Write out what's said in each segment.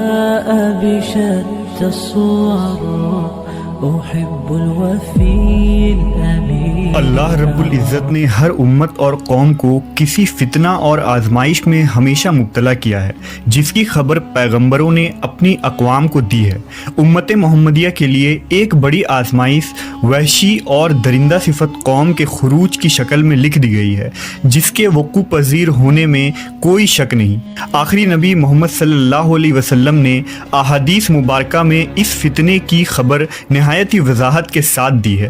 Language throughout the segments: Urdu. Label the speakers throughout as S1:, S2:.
S1: بشتى الصور أحب الوفي الأمين.
S2: اللہ رب العزت نے ہر امت اور قوم کو کسی فتنہ اور آزمائش میں ہمیشہ مبتلا کیا ہے، جس کی خبر پیغمبروں نے اپنی اقوام کو دی ہے۔ امت محمدیہ کے لیے ایک بڑی آزمائش وحشی اور درندہ صفت قوم کے خروج کی شکل میں لکھ دی گئی ہے، جس کے وقوع پذیر ہونے میں کوئی شک نہیں۔ آخری نبی محمد صلی اللہ علیہ وسلم نے احادیث مبارکہ میں اس فتنے کی خبر نہایت ہی وضاحت کے ساتھ دی ہے۔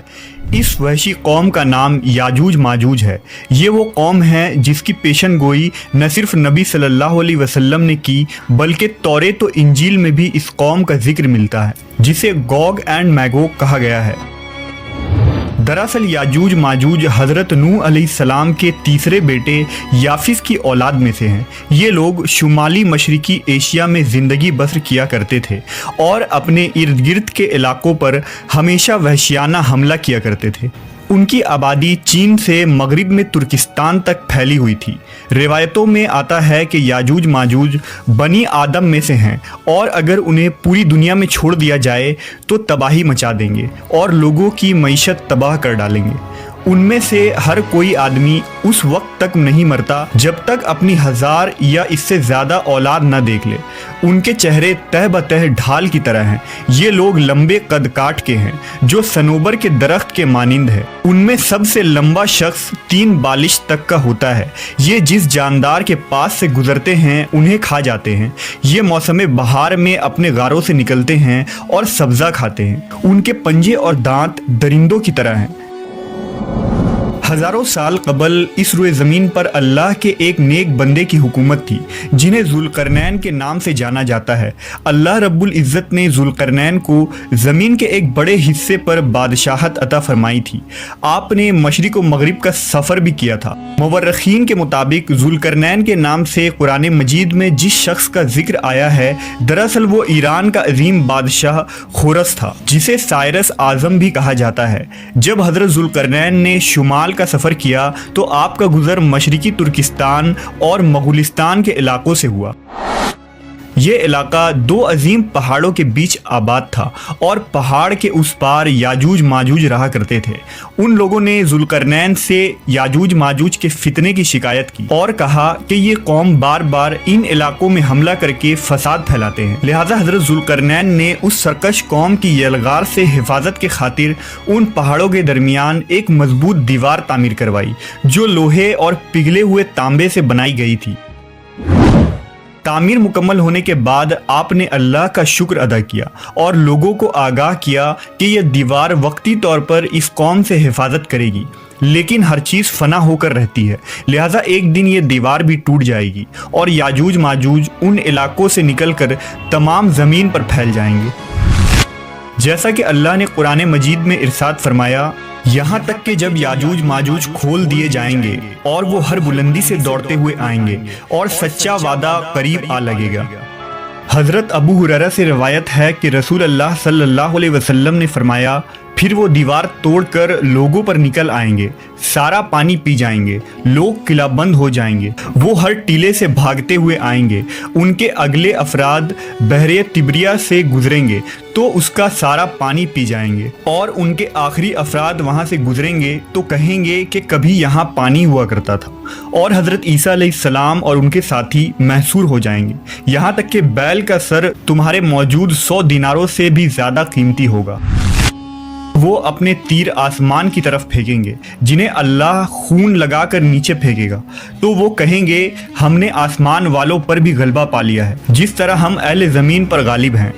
S2: اس وحشی قوم کا نام یاجوج ماجوج ہے۔ یہ وہ قوم ہے جس کی پیشن گوئی نہ صرف نبی صلی اللہ علیہ وسلم نے کی، بلکہ توریت و انجیل میں بھی اس قوم کا ذکر ملتا ہے، جسے گوگ اینڈ میگوگ کہا گیا ہے۔ دراصل یاجوج ماجوج حضرت نوح علیہ السلام کے تیسرے بیٹے یافس کی اولاد میں سے ہیں۔ یہ لوگ شمالی مشرقی ایشیا میں زندگی بسر کیا کرتے تھے اور اپنے ارد گرد کے علاقوں پر ہمیشہ وحشیانہ حملہ کیا کرتے تھے۔ ان کی آبادی چین سے مغرب میں ترکستان تک پھیلی ہوئی تھی۔ روایتوں میں آتا ہے کہ یاجوج ماجوج بنی آدم میں سے ہیں، اور اگر انہیں پوری دنیا میں چھوڑ دیا جائے تو تباہی مچا دیں گے اور لوگوں کی معیشت تباہ کر ڈالیں گے۔ ان میں سے ہر کوئی آدمی اس وقت تک نہیں مرتا جب تک اپنی 1000 یا اس سے زیادہ اولاد نہ دیکھ لے۔ ان کے چہرے تہ بتہ ڈھال کی طرح ہیں۔ یہ لوگ لمبے قد کاٹ کے ہیں جو صنوبر کے درخت کے مانند ہے۔ ان میں سب سے لمبا شخص 3 بالش تک کا ہوتا ہے۔ یہ جس جاندار کے پاس سے گزرتے ہیں انہیں کھا جاتے ہیں۔ یہ موسم بہار میں اپنے غاروں سے نکلتے ہیں اور سبزہ کھاتے ہیں۔ ان کے پنجے اور دانت درندوں کی طرح ہیں۔ ہزاروں سال قبل اس روئے زمین پر اللہ کے ایک نیک بندے کی حکومت تھی، جنہیں ذوالقرنین کے نام سے جانا جاتا ہے۔ اللہ رب العزت نے ذوالقرنین کو زمین کے ایک بڑے حصے پر بادشاہت عطا فرمائی تھی۔ آپ نے مشرق و مغرب کا سفر بھی کیا تھا۔ مورخین کے مطابق ذوالقرنین کے نام سے قرآن مجید میں جس شخص کا ذکر آیا ہے، دراصل وہ ایران کا عظیم بادشاہ خورس تھا، جسے سائرس اعظم بھی کہا جاتا ہے۔ جب حضرت ذوالقرنین نے شمال کا سفر کیا تو آپ کا گزر مشرقی ترکستان اور مغولستان کے علاقوں سے ہوا۔ یہ علاقہ 2 عظیم پہاڑوں کے بیچ آباد تھا، اور پہاڑ کے اس پار یاجوج ماجوج رہا کرتے تھے۔ ان لوگوں نے ذوالقرنین سے یاجوج ماجوج کے فتنے کی شکایت کی اور کہا کہ یہ قوم بار بار ان علاقوں میں حملہ کر کے فساد پھیلاتے ہیں، لہذا حضرت ذوالقرنین نے اس سرکش قوم کی یلغار سے حفاظت کے خاطر ان پہاڑوں کے درمیان ایک مضبوط دیوار تعمیر کروائی، جو لوہے اور پگھلے ہوئے تانبے سے بنائی گئی تھی۔ تعمیر مکمل ہونے کے بعد آپ نے اللہ کا شکر ادا کیا اور لوگوں کو آگاہ کیا کہ یہ دیوار وقتی طور پر اس قوم سے حفاظت کرے گی، لیکن ہر چیز فنا ہو کر رہتی ہے، لہٰذا ایک دن یہ دیوار بھی ٹوٹ جائے گی اور یاجوج ماجوج ان علاقوں سے نکل کر تمام زمین پر پھیل جائیں گے۔ جیسا کہ اللہ نے قرآن مجید میں ارشاد فرمایا، یہاں تک کہ جب یاجوج ماجوج کھول دیے جائیں گے اور وہ ہر بلندی سے دوڑتے ہوئے آئیں گے اور سچا وعدہ قریب آ لگے گا۔ حضرت ابو ہریرہ سے روایت ہے کہ رسول اللہ صلی اللہ علیہ وسلم نے فرمایا، پھر وہ دیوار توڑ کر لوگوں پر نکل آئیں گے، سارا پانی پی جائیں گے، لوگ قلعہ بند ہو جائیں گے، وہ ہر ٹیلے سے بھاگتے ہوئے آئیں گے، ان کے اگلے افراد بحر تبریہ سے گزریں گے تو اس کا سارا پانی پی جائیں گے، اور ان کے آخری افراد وہاں سے گزریں گے تو کہیں گے کہ کبھی یہاں پانی ہوا کرتا تھا، اور حضرت عیسیٰ علیہ السلام اور ان کے ساتھی محصور ہو جائیں گے، یہاں تک کہ بیل کا سر تمہارے موجود 100 دیناروں سے بھی زیادہ قیمتی ہوگا۔ وہ اپنے تیر آسمان کی طرف پھینکیں گے، جنہیں اللہ خون لگا کر نیچے پھینکے گا، تو وہ کہیں گے ہم نے آسمان والوں پر بھی غلبہ پا لیا ہے، جس طرح ہم اہل زمین پر غالب ہیں۔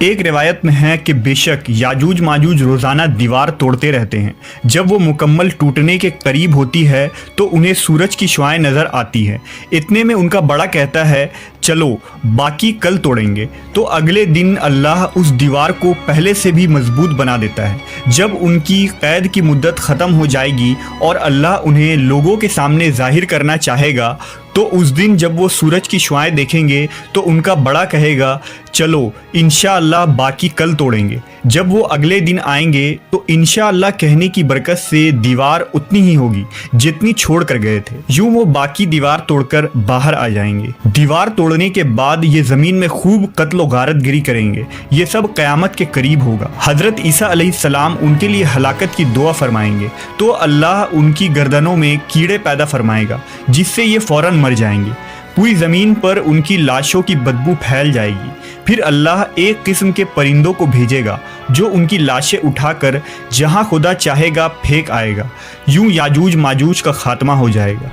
S2: ایک روایت میں ہے کہ بے شک یاجوج ماجوج روزانہ دیوار توڑتے رہتے ہیں۔ جب وہ مکمل ٹوٹنے کے قریب ہوتی ہے تو انہیں سورج کی شعاعیں نظر آتی ہے۔ اتنے میں ان کا بڑا کہتا ہے، چلو باقی کل توڑیں گے، تو اگلے دن اللہ اس دیوار کو پہلے سے بھی مضبوط بنا دیتا ہے۔ جب ان کی قید کی مدت ختم ہو جائے گی اور اللہ انہیں لوگوں کے سامنے ظاہر کرنا چاہے گا تو اس دن جب وہ سورج کی شعائیں دیکھیں گے تو ان کا بڑا کہے گا چلو انشاءاللہ باقی کل توڑیں گے۔ جب وہ اگلے دن آئیں گے تو انشاءاللہ کہنے کی برکت سے دیوار اتنی ہی ہوگی جتنی چھوڑ کر گئے تھے۔ یوں وہ باقی دیوار توڑ کر باہر آ جائیں گے۔ دیوار توڑنے کے بعد یہ زمین میں خوب قتل و غارت گری کریں گے۔ یہ سب قیامت کے قریب ہوگا۔ حضرت عیسیٰ علیہ السلام ان کے لیے ہلاکت کی دعا فرمائیں گے تو اللہ ان کی گردنوں میں کیڑے پیدا فرمائے گا جس سے یہ فوراً مر جائیں گے۔ پوری زمین پر ان کی لاشوں کی بدبو پھیل جائے گی۔ پھر اللہ ایک قسم کے پرندوں کو بھیجے گا جو ان کی لاشیں اٹھا کر جہاں خدا چاہے گا پھینک آئے گا۔ یوں یاجوج ماجوج کا خاتمہ ہو جائے گا۔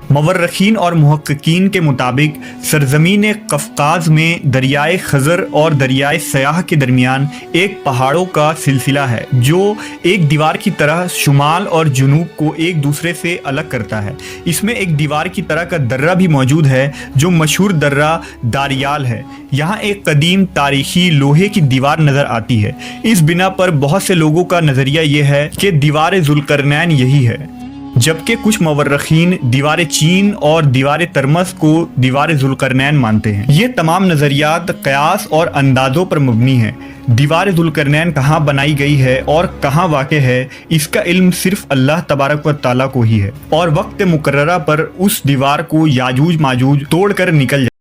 S2: مورخین اور محققین کے مطابق سرزمین قفقاز میں دریائے خزر اور دریائے سیاح کے درمیان ایک پہاڑوں کا سلسلہ ہے جو ایک دیوار کی طرح شمال اور جنوب کو ایک دوسرے سے الگ کرتا ہے۔ اس میں ایک دیوار کی طرح کا درہ بھی موجود ہے جو مشہور درہ داریال ہے۔ یہاں ایک قدیم تاریخی لوہے کی دیوار نظر آتی ہے۔ اس بنا پر بہت سے لوگوں کا نظریہ یہ ہے کہ دیوار ذوالقرنین یہی ہے، جبکہ کچھ مورخین دیوار چین اور دیوار ترمس کو دیوار ذوالقرنین مانتے ہیں۔ یہ تمام نظریات قیاس اور اندازوں پر مبنی ہیں۔ دیوار ذوالقرنین کہاں بنائی گئی ہے اور کہاں واقع ہے اس کا علم صرف اللہ تبارک و تعالیٰ کو ہی ہے، اور وقت مقررہ پر اس دیوار کو یاجوج ماجوج توڑ کر نکل جائے